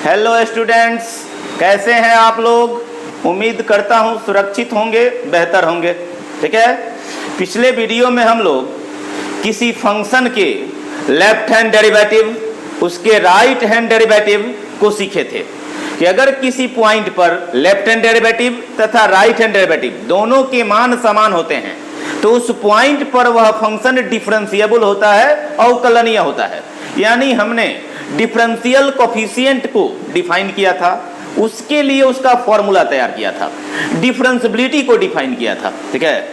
Hello students, कैसे हैं आप लोग। उम्मीद करता हूं सुरक्षित होंगे, बेहतर होंगे। ठीक है, पिछले वीडियो में हम लोग किसी फंक्शन के लेफ्ट हैंड डेरिवेटिव, उसके राइट हैंड डेरिवेटिव को सीखे थे कि अगर किसी पॉइंट पर लेफ्ट हैंड डेरिवेटिव तथा राइट हैंड डेरिवेटिव दोनों के मान समान होते हैं तो उस पॉइंट पर वह फंक्शन डिफरेंशिएबल होता है, अवकलनीय होता है। यानी हमने डिफरेंशियल कोफिशिएंट को डिफाइन किया था, उसके लिए उसका फॉर्मूला तैयार किया था, डिफरेंशिएबिलिटी को डिफाइन किया था। ठीक है,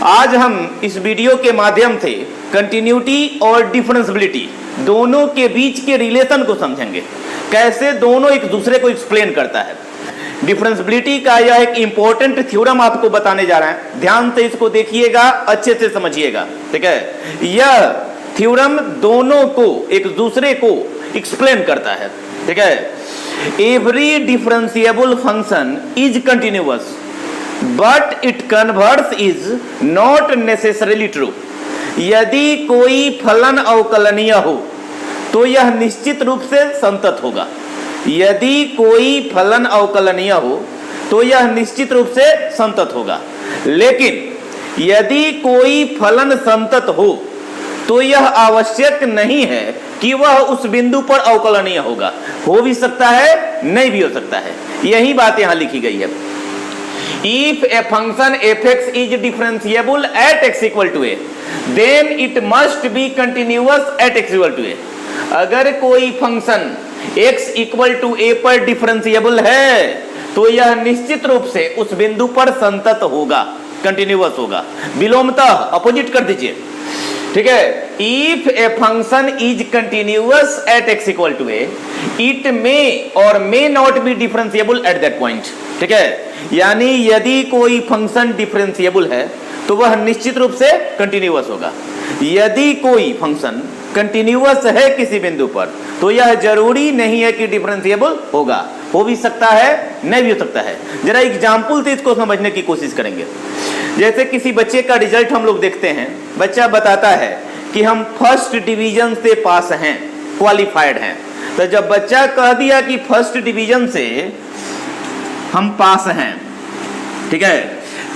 आज हम इस वीडियो के माध्यम से कंटिन्यूटी और डिफरेंशिएबिलिटी दोनों के बीच के रिलेशन को समझेंगे, कैसे दोनों एक दूसरे को एक्सप्लेन करता है। डिफरेंशिएबिलिटी का यह एक इंपॉर्टेंट थ्योरम आपको बताने जा रहा है, ध्यान से इसको देखिएगा, अच्छे से समझिएगा। ठीक है, यह थ्योरम दोनों को एक दूसरे को एक्सप्लेन करता है। ठीक है, every differentiable function is continuous but it converse is not necessarily true. यदि कोई फलन अवकलनीय हो तो यह निश्चित रूप से संतत होगा। यदि कोई फलन अवकलनीय हो तो यह निश्चित रूप से संतत होगा, लेकिन यदि कोई फलन संतत हो तो यह आवश्यक नहीं है कि वह उस बिंदु पर अवकलनीय होगा। हो भी सकता है, नहीं भी हो सकता है। यही बात यहां लिखी गई है। If a function f(x) is differentiable at x equal to a, then it must be continuous at x equal to a. अगर कोई function x equal to a पर डिफरेंशिएबल है तो यह निश्चित रूप से उस बिंदु पर संतत होगा, कंटिन्यूअस होगा। विलोमतः अपोजिट कर दीजिए। ठीक है, if a function is continuous at x equal to a, it may और may not be differentiable at that point. ठीक है, यानी यदि कोई फंक्शन डिफरेंशिएबल है तो वह निश्चित रूप से कंटिन्यूअस होगा। यदि कोई फंक्शन कंटिन्यूअस है किसी बिंदु पर तो यह जरूरी नहीं है कि डिफरेंशिएबल होगा। हो भी सकता है, नहीं भी हो सकता है। जरा एग्जाम्पल से इसको समझने की कोशिश करेंगे। जैसे किसी बच्चे का रिजल्ट हम लोग देखते हैं, बच्चा बताता है कि हम फर्स्ट डिवीजन से पास हैं, क्वालिफाइड हैं। तो जब बच्चा कह दिया कि फर्स्ट डिवीजन से हम पास हैं, ठीक है,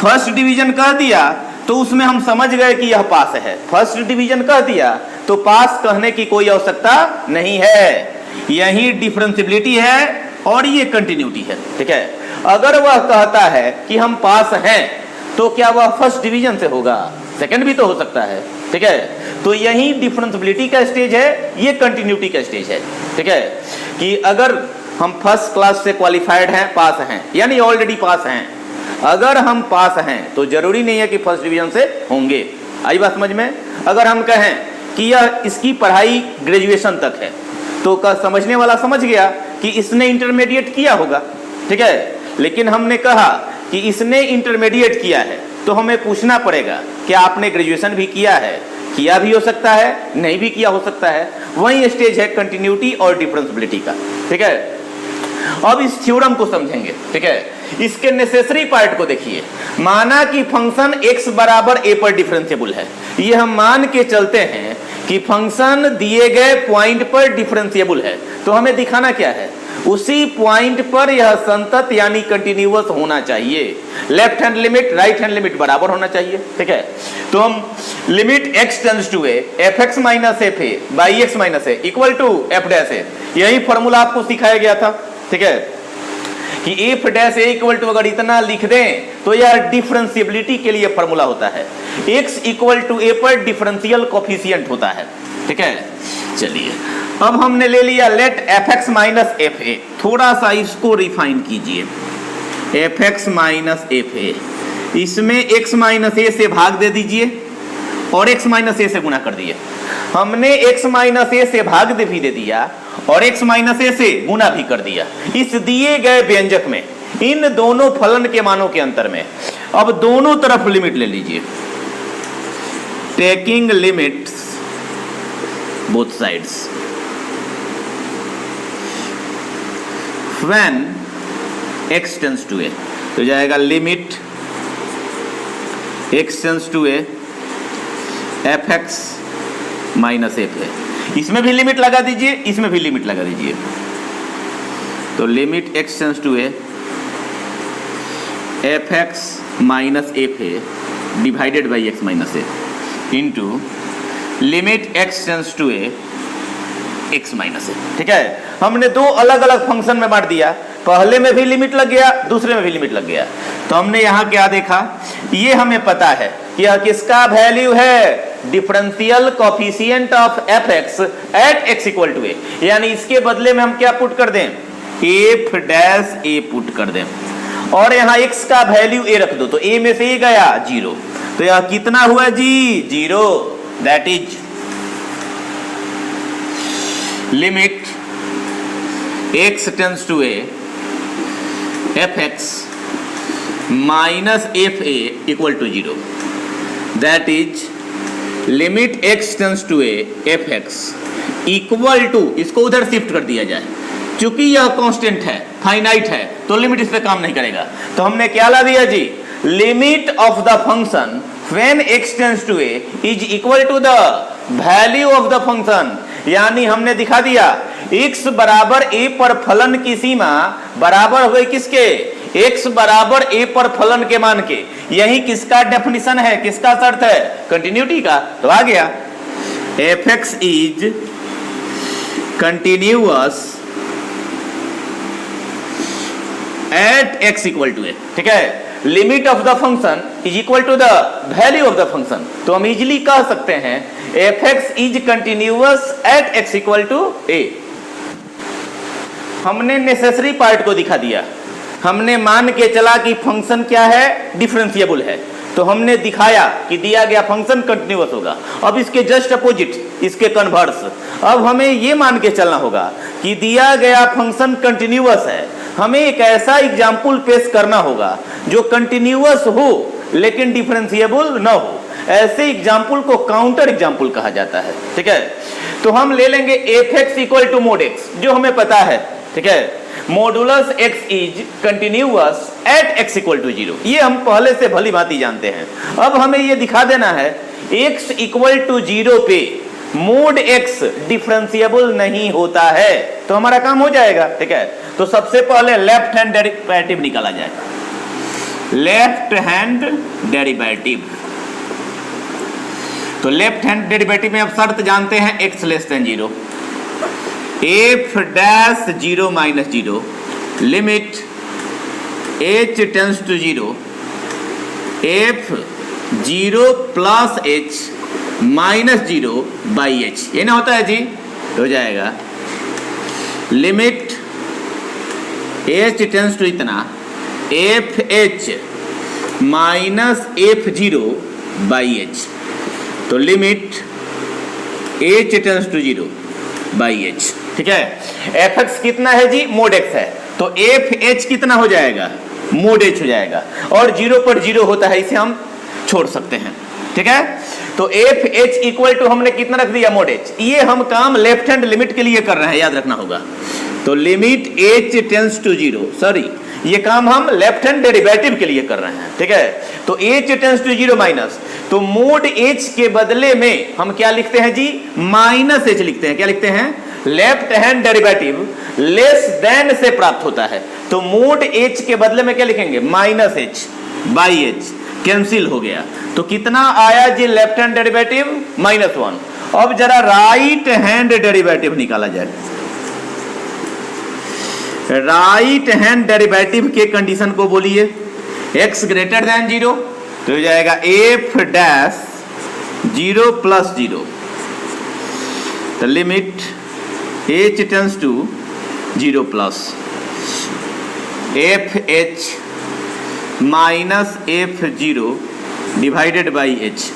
फर्स्ट डिवीजन कह दिया तो उसमें हम समझ गए कि यह पास है। फर्स्ट डिवीजन कह दिया तो पास कहने की कोई आवश्यकता नहीं है। यही डिफरेंशिएबिलिटी है और ये कंटिन्यूटी है। ठीक है, अगर वह कहता है कि हम पास हैं तो क्या वह फर्स्ट डिवीजन से होगा? सेकंड भी तो हो सकता है। ठीक है, तो यही डिफरेंशिएबिलिटी का स्टेज है, ये कंटिन्यूटी का स्टेज है। ठीक है, कि अगर हम फर्स्ट क्लास से क्वालिफाइड हैं, पास हैं, यानी ऑलरेडी पास हैं। अगर हम पास हैं तो जरूरी नहीं है कि फर्स्ट डिवीजन से होंगे। आई बात समझ में? अगर हम कहें कि यह इसकी पढ़ाई ग्रेजुएशन तक है तो समझने वाला समझ गया कि इसने इंटरमीडिएट किया होगा। ठीक है, लेकिन हमने कहा कि इसने इंटरमीडिएट किया है तो हमें पूछना पड़ेगा कि आपने ग्रेजुएशन भी किया है? किया भी हो सकता है, नहीं भी किया हो सकता है। वही स्टेज है कंटिन्यूटी और डिफरेंशिएबिलिटी का। ठीक है, अब इस थ्योरम को समझेंगे। ठीक है, इसके नेसेसरी पार्ट को देखिए। माना कि फंक्शन x बराबर a पर डिफरेंशिएबल है। ये हम मान के चलते हैं कि फंक्शन दिए गए पॉइंट पर डिफरेंशिएबल है, तो हमें दिखाना क्या है? उसी पॉइंट पर यह संतत यानी कंटिन्यूअस होना चाहिए। Left hand limit, right hand limit बराबर होना चाहिए। ठीक है, तो हम limit x tends to a f(x minus f a by x minus a equal to f dash a, यही फॉर्मूला आपको सिखाया गया था। ठीक है, कि f dash a equal to अगर इतना लिख दें तो यह डिफरेंशिएबिलिटी के लिए फॉर्मूला होता है। x इक्वल टू a पर डिफरेंशियल कोफिशिएंट होता है। ठीक है, चलिए अब हमने ले लिया late f(x minus f a, थोड़ा सा इसको रिफाइन कीजिए। f(x माइनस f a, इसमें x माइनस a से भाग दे दीजिए और x माइनस a से गुणा कर दिए। हमने x माइनस a से भाग भी दे दिया और x माइनस a से गुणा भी कर दिया। इस दिए गए व्यंजक में इन दोनों फलन के मानों के अंतर में अब दोनों तरफ लिमिट ले लीजिए। Taking limits both sides when x tends to a, तो जाएगा limit x tends to a f(x minus f a। इसमें भी लिमिट लगा दीजिए, इसमें भी लिमिट लगा दीजिए। तो limit x tends to A F x minus F A divided by X minus A into limit x tends to A x minus A. ठीक है, हमने दो अलग अलग फंक्शन में बांट दिया, पहले में भी लिमिट लग गया, दूसरे में भी लिमिट लग गया। तो हमने यहाँ क्या देखा, ये हमें पता है कि यह किसका वैल्यू है, differential coefficient of F x at X equal to A, यानी इसके बदले में हम क्या पुट कर दें, एफ डैश ए पुट कर दें, और यहाँ x का वैल्यू a रख दो, तो a में से a गया 0, तो यह कितना हुआ जी, 0। That is limit x tends to a f x minus F a equal to 0। That is limit x tends to a f x equal to, इसको उधर शिफ्ट कर दिया जाए, क्योंकि यह कांस्टेंट है, फाइनाइट है, तो लिमिट इस पे काम नहीं करेगा। तो हमने क्या ला दिया जी, limit of the function when x tends to a is equal to the value of the function, यानी हमने दिखा दिया x बराबर a पर फलन की सीमा बराबर हो गई किसके, x बराबर a पर फलन के मान के। यही किसका डेफिनेशन है, किसका शर्त है, कंटिन्यूटी का। तो आ गया F X is continuous at x equal to A. ठीक है, limit of the function is equal to the value of the function, तो हम इजिली कह सकते हैं F X is continuous at x equal to A. हमने necessary part को दिखा दिया, हमने मान के चला कि फंक्शन क्या है, डिफरेंशिएबल है, तो हमने दिखाया कि दिया गया फंक्शन कंटिन्यूअस होगा। अब इसके जस्ट अपोजिट, इसके कन्वर्स, अब हमें ये मान के चलना होगा कि दिया गया फंक्शन कंटिन्यूअस है, हमें एक ऐसा एग्जाम्पल पेश करना होगा जो कंटिन्यूअस हो लेकिन डिफरेंशिएबल न हो। ऐसे एग्जाम्पल को काउंटर एग्जाम्पल कहा जाता है। ठीक है, तो हम ले लेंगे f x equal to mod x, जो हमें पता है। ठीक है, modulus x is continuous at x equal to 0, ये हम पहले से भली भांति जानते हैं। अब हमें ये दिखा देना है x इक्वल टू 0 पे मोड x डिफरेंशिएबल नहीं होता है, तो हमारा काम हो जाएगा। ठीक है, तो सबसे पहले लेफ्ट हैंड डेरिवेटिव निकाला जाए, लेफ्ट हैंड डेरिवेटिव। तो लेफ्ट हैंड डेरिवेटिव में अब शर्त जानते हैं x less than 0, f dash 0 minus 0, limit h tends to 0 f 0 plus h minus 0 by h, ये ना होता है जी, हो जाएगा लिमिट h टेंड्स टू इतना f h minus f 0 by h, तो limit h tends to 0 by h। ठीक है, एफ एक्स कितना है जी, मोड एक्स है, तो एफ एच कितना हो जाएगा, मोड एच हो जाएगा, और 0 पर 0 होता है, इसे हम छोड़ सकते हैं। ठीक है, तो एफ एच इक्वल टू हमने कितना रख दिया, मोड एच। ये हम काम लेफ्ट हैंड लिमिट के लिए कर रहे हैं, याद रखना होगा। तो limit h tends to 0, sorry ये काम हम लेफ्ट हैंड डेरिवेटिव के लिए कर रहे हैं। ठीक है, तो एच टेंड्स टू 0 माइनस, तो मोड एच के बदले में हम क्या लिखते हैं जी, माइनस एच लिखते हैं। क्या लिखते हैं, left hand derivative less than से प्राप्त होता है, तो मोड एच के बदले में क्या लिखेंगे, minus H by H, cancel हो गया। तो कितना आया जी लेफ्ट हैंड डेरिवेटिव, -1। अब जरा राइट हैंड डेरिवेटिव निकाला जाए। राइट हैंड डेरिवेटिव के कंडीशन को बोलिए, x ग्रेटर देन 0, तो हो जाएगा एफ डैश 0 प्लस 0, तो limit h tends to 0 plus f h minus f 0 divided by h,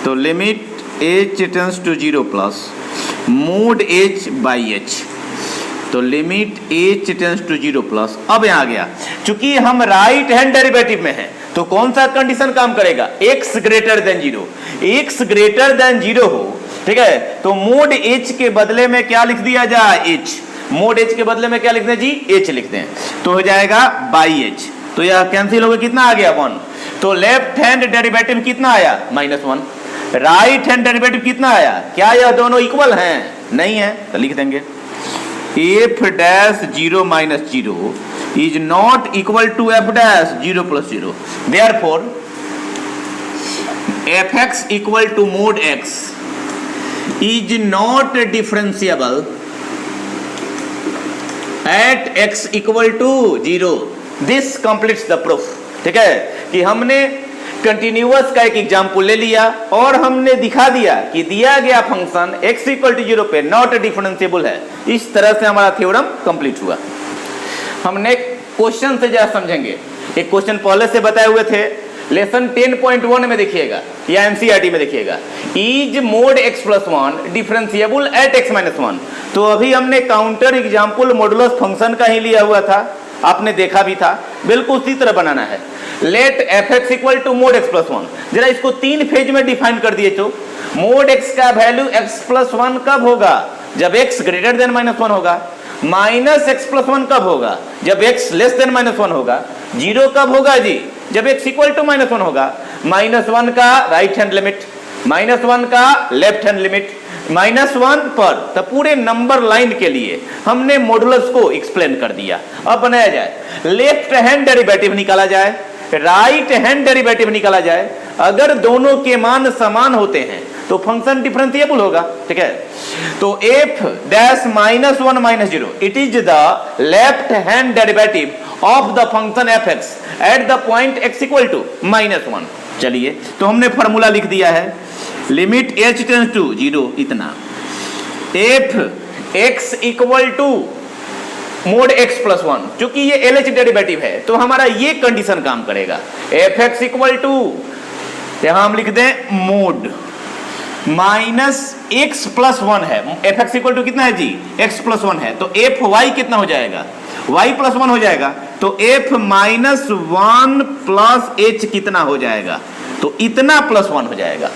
तो limit h tends to 0 plus mod h by h, तो limit h tends to 0 plus. अब यहाँ आ गया, चूंकि हम राइट हैंड डेरिवेटिव में हैं, तो कौन सा कंडीशन काम करेगा, x greater then 0, x greater then 0 हो। ठीक है, तो मोड h के बदले में क्या लिख दिया जाए, h, मोड h के बदले में क्या लिखते हैं जी, h लिखते हैं, तो हो जाएगा बाई h, तो यह कैंसिल हो गया, कितना आ गया 1। तो लेफ्ट हैंड डेरिवेटिव कितना आया, -1। राइट हैंड डेरिवेटिव कितना आया, क्या यह दोनों इक्वल हैं, नहीं है, तो लिख देंगे f dash 0 minus 0 is not equal to f dash 0 plus 0। Therefore f x equal to mod x is not differentiable at x equal to 0। this completes the proof। ठीक है कि हमने कंटिन्यूअस का एक एग्जाम्पल ले लिया और हमने दिखा दिया कि दिया गया फंक्शन x इक्वल टू 0 पे नॉट डिफरेंशिएबल है। इस तरह से हमारा थ्योरम कंप्लीट हुआ। हमने क्वेश्चन से जरा समझेंगे। एक क्वेश्चन पहले से बताए हुए थे, लेसन 10.1 में देखिएगा या एनसीईआरटी में देखिएगा, is mode x plus 1 differentiable at x minus 1। तो अभी हमने काउंटर एग्जाम्पल मॉडुलस फंक्शन का ही लिया हुआ था, आपने देखा भी था। बिल्कुल उसी तरह बनाना है। Let f x equal to mod x plus 1। जरा इसको 3 फेज में डिफाइन कर दिए। तो मोड x का वैल्यू x प्लस 1 कब होगा? जब x ग्रेटर देन माइनस 1 होगा। माइनस x प्लस 1 कब होगा? जब x लेस देन माइनस 1 होगा। 0 कब होगा जी? जब x इक्वल टू माइनस 1 होगा। माइनस 1 का राइट हैंड लिमिट, माइनस 1 का लेफ्ट हैंड लिमिट, माइनस 1 पर तब पूरे नंबर लाइन के लिए हमने मॉडुलस को एक्सप्लेन कर दिया। अब बनाया जाए, लेफ्ट हैंड डेरिवेटिव निकाला जाए, राइट हैंड डेरिवेटिव निकाला जाए। अगर दोनों के मान समान होते हैं तो फंक्शन डिफरेंशिएबल होगा। ठीक है, तो f dash minus 1 minus 0 it is the left hand derivative of the function f x at the point x equal to minus 1। चलिए, तो हमने फॉर्मूला लिख दिया है, लिमिट h टेंड्स टू 0 इतना, f x equal to mod x plus 1। चूंकि ये LH derivative है तो हमारा ये कंडीशन काम करेगा। एफ एक्स इक्वल टू, यहां हम लिख दें मोड माइनस x प्लस 1 है। एफ एक्स इक्वल टू कितना है जी? x प्लस 1 है, तो एफ वाई कितना हो जाएगा? y प्लस 1 हो जाएगा। तो f माइनस 1 प्लस h कितना हो जाएगा? तो इतना प्लस 1 हो जाएगा।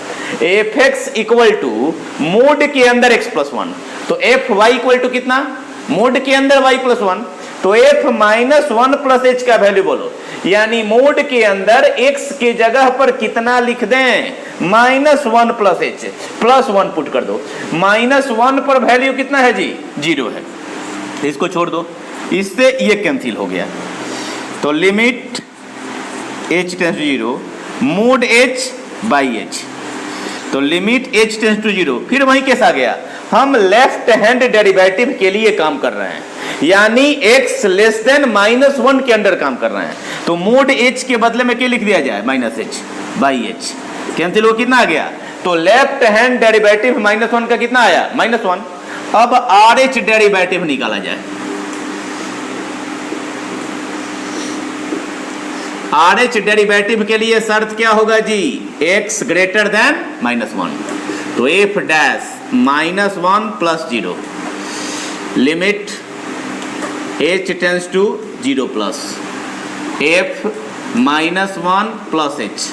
F x equal to mod के अंदर x प्लस 1, तो एफ वाई इक्वल टू कितना? मोड के अंदर y प्लस 1, तो f माइनस 1 प्लस h का वैल्यू बोलो। यानी मोड के अंदर x के जगह पर कितना लिख दें? Minus 1 plus h, plus 1 put कर दो। माइनस 1 पर वैल्यू कितना है जी? 0 है। इसको छोड़ दो, इससे ये कैंसिल हो गया। तो limit h tends to 0 mod h by h, तो लिमिट h टेंड्स टू 0। फिर वहीं कैसा आ गया? हम लेफ्ट हैंड डेरिवेटिव के लिए काम कर रहे हैं, यानी x लेस देन माइनस 1 के अंदर काम कर रहे हैं। तो मोड h के बदले में क्या लिख दिया जाए? Minus h by h। Cancel हो कितना आ गया? तो लेफ्ट हैंड डेरिवेटिव माइनस 1 का कितना आया? माइनस 1। अब RH डेरिवेटिव निकाला जाए। RH डेरिवेटिव के लिए शर्त क्या होगा जी? x greater than minus 1। तो f dash minus 1 plus 0, limit h tends to 0 plus f minus 1 plus h,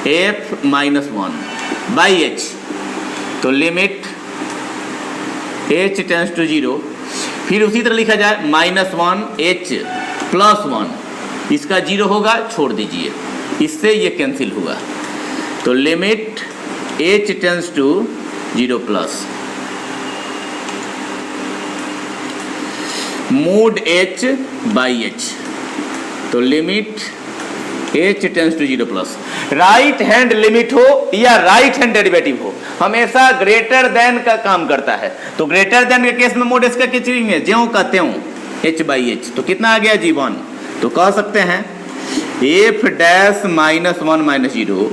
f minus 1 by h, तो लिमिट h टेंड्स टू 0। फिर उसी तरह लिखा जाए माइनस 1 h प्लस 1, इसका 0 होगा, छोड़ दीजिए, इससे ये कैंसिल हुआ। तो limit h tends to 0 plus mod h by h, तो limit h tends to 0 plus. Right hand limit हो या राइट हैंड डेरिवेटिव हो, हमेशा ग्रेटर देन का काम करता है। तो ग्रेटर देन के केस में मोड h का क्या है? ज्यों का त्यों h बाई h। तो कितना आ गया जी? 1। तो कह सकते हैं f डैश माइनस 1 माइनस 0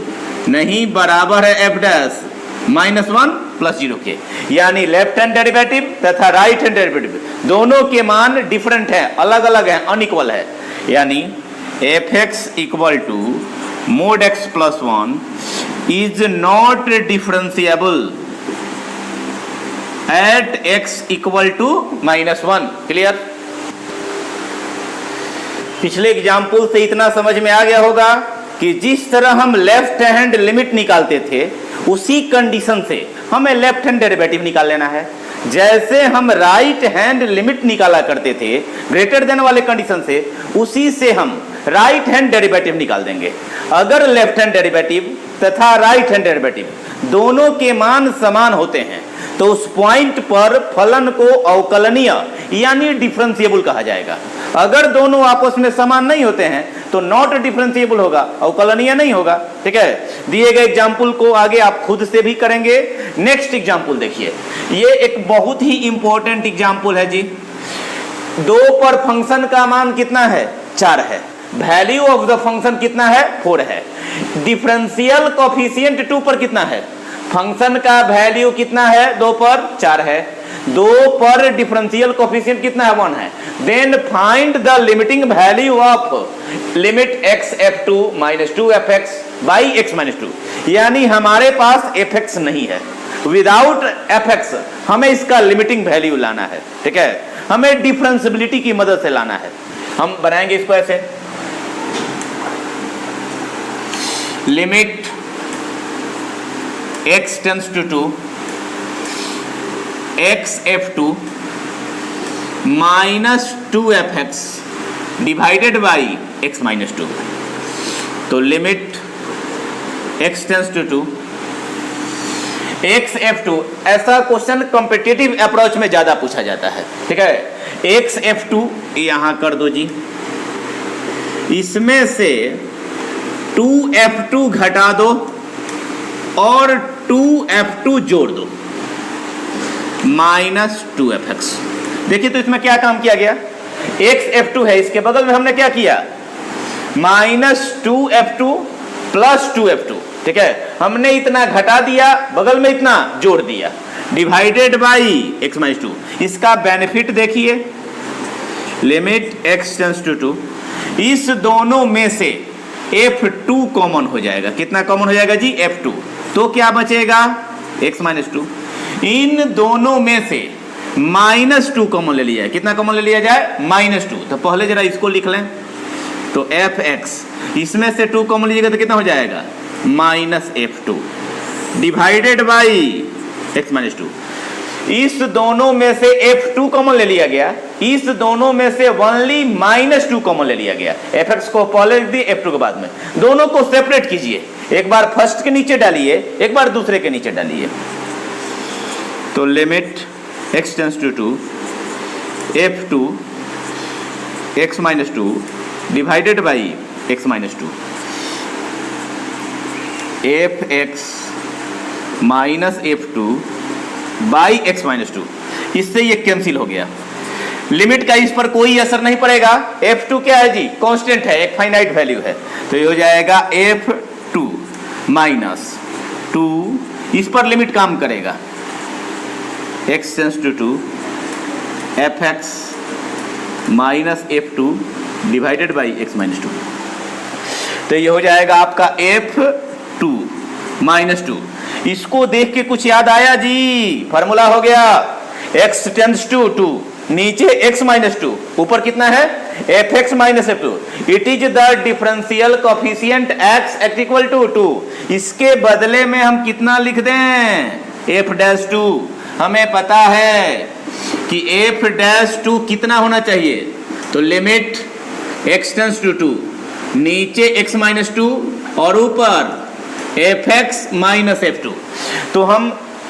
नहीं बराबर है f डैश माइनस 1 प्लस 0 के, यानी लेफ्ट हैंड डेरिवेटिव तथा राइट हैंड डेरिवेटिव दोनों के मान डिफरेंट है, अलग अलग है, अनइक्वल है। यानी f x equal to mod x plus 1 is not differentiable at x equal to minus 1। Clear? पिछले एग्जाम्पल से इतना समझ में आ गया होगा कि जिस तरह हम लेफ्ट हैंड लिमिट निकालते थे उसी कंडीशन से हमें लेफ्ट हैंड डेरिवेटिव निकाल लेना है। जैसे हम राइट हैंड लिमिट निकाला करते थे ग्रेटर देन वाले कंडीशन से, उसी से हम राइट हैंड डेरिवेटिव निकाल देंगे। अगर लेफ्ट हैंड डेरिवेटिव तथा राइट हैंड डेरिवेटिव दोनों के मान समान होते हैं तो उस पॉइंट पर फलन को अवकलनीय यानी डिफरेंशिएबल कहा जाएगा। अगर दोनों आपस में समान नहीं होते हैं तो नॉट डिफरेंशिएबल होगा, अवकलनीय नहीं होगा। ठीक है, दिए गए एग्जाम्पल को आगे आप खुद से भी करेंगे। नेक्स्ट एग्जाम्पल देखिए, ये एक बहुत ही इंपॉर्टेंट एग्जाम्पल है जी। 2 पर फंक्शन का मान कितना है? 4 है। वैल्यू ऑफ द फंक्शन कितना है? 4 है। डिफरेंशियल कोफिशिएंट 2 पर कितना है? फंक्शन का वैल्यू कितना है? 2 पर 4 है। 2 पर डिफरेंशियल कोफिशिएंट कितना है? 1 है। Then find the limiting value of limit x f2 - 2 fx by x - 2। यानी हमारे पास fx नहीं है, विदाउट fx हमें इसका लिमिटिंग वैल्यू लाना है। ठीक है, हमें डिफरेंशिएबिलिटी की मदद से लाना है। हम बनाएंगे इसको ऐसे, limit x tends to 2 x f2 - 2 fx divided by x - 2। तो limit x tends to 2 x f2, ऐसा क्वेश्चन कॉम्पिटिटिव अप्रोच में ज्यादा पूछा जाता है। ठीक है, x f2 यहां कर दो जी, इसमें से 2 f2 घटा दो और 2 f2 जोड़ दो -2 fx। देखिए तो इसमें क्या काम किया गया? x f2 है, इसके बगल में हमने क्या किया? -2 f2 + 2 f2। ठीक है, हमने इतना घटा दिया, बगल में इतना जोड़ दिया, डिवाइडेड बाई x - 2। इसका बेनिफिट देखिए, लिमिट x टेंड्स टू 2, इस दोनों में से f2 कॉमन हो जाएगा। कितना कॉमन हो जाएगा जी? f2। तो क्या बचेगा? x - 2। इन दोनों में से -2 कॉमन ले लिया है। कितना कॉमन ले लिया जाए? -2। तो पहले जरा इसको लिख लें, तो fx, इसमें से 2 कॉमन लीजिएगा तो कितना हो जाएगा? -f2 divided by x - 2। इस दोनों में से f2 कॉमन ले लिया गया, इस दोनों में से ओनली -2 कॉमन ले लिया गया। fx को पहले लिख दिए, f2 के बाद में। दोनों को सेपरेट कीजिए, एक बार फर्स्ट के नीचे डालिए, एक बार दूसरे के नीचे डालिए। तो limit x tends to 2 f2 x - 2 divided by x - 2, fx -f2 by x - 2। इससे ये कैंसिल हो गया। लिमिट का इस पर कोई असर नहीं पड़ेगा। f2 क्या है जी? कांस्टेंट है, एक फाइनाइट वैल्यू है। तो ये हो जाएगा f2 - 2, इस पर लिमिट काम करेगा, x tends to 2 fx -f2 divided by x - 2। तो ये हो जाएगा आपका f2 - 2। इसको देख के कुछ याद आया जी? फार्मूला हो गया, x टेंड्स टू 2, नीचे x - 2, ऊपर कितना है? fx - f2। It is the differential coefficient x equal to 2। इसके बदले में हम कितना लिख दें? f'2। हमें पता है कि f'2 कितना होना चाहिए? तो लिमिट x टेंड्स टू 2, नीचे x - 2 और ऊपर fx - f2। तो हम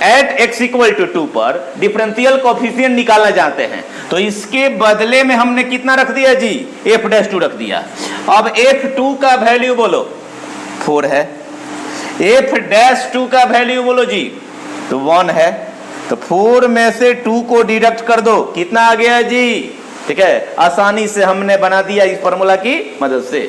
एट x = 2 पर डिफरेंशियल कोफिशिएंट निकालना चाहते हैं, तो इसके बदले में हमने कितना रख दिया जी? f'2 रख दिया। अब f2 का वैल्यू बोलो, 4 है। f'2 का वैल्यू बोलो जी, तो 1 है। तो 4 में से 2 को डिडक्ट कर दो, कितना आ गया जी? ठीक है, आसानी से हमने बना दिया इस फार्मूला की मदद से।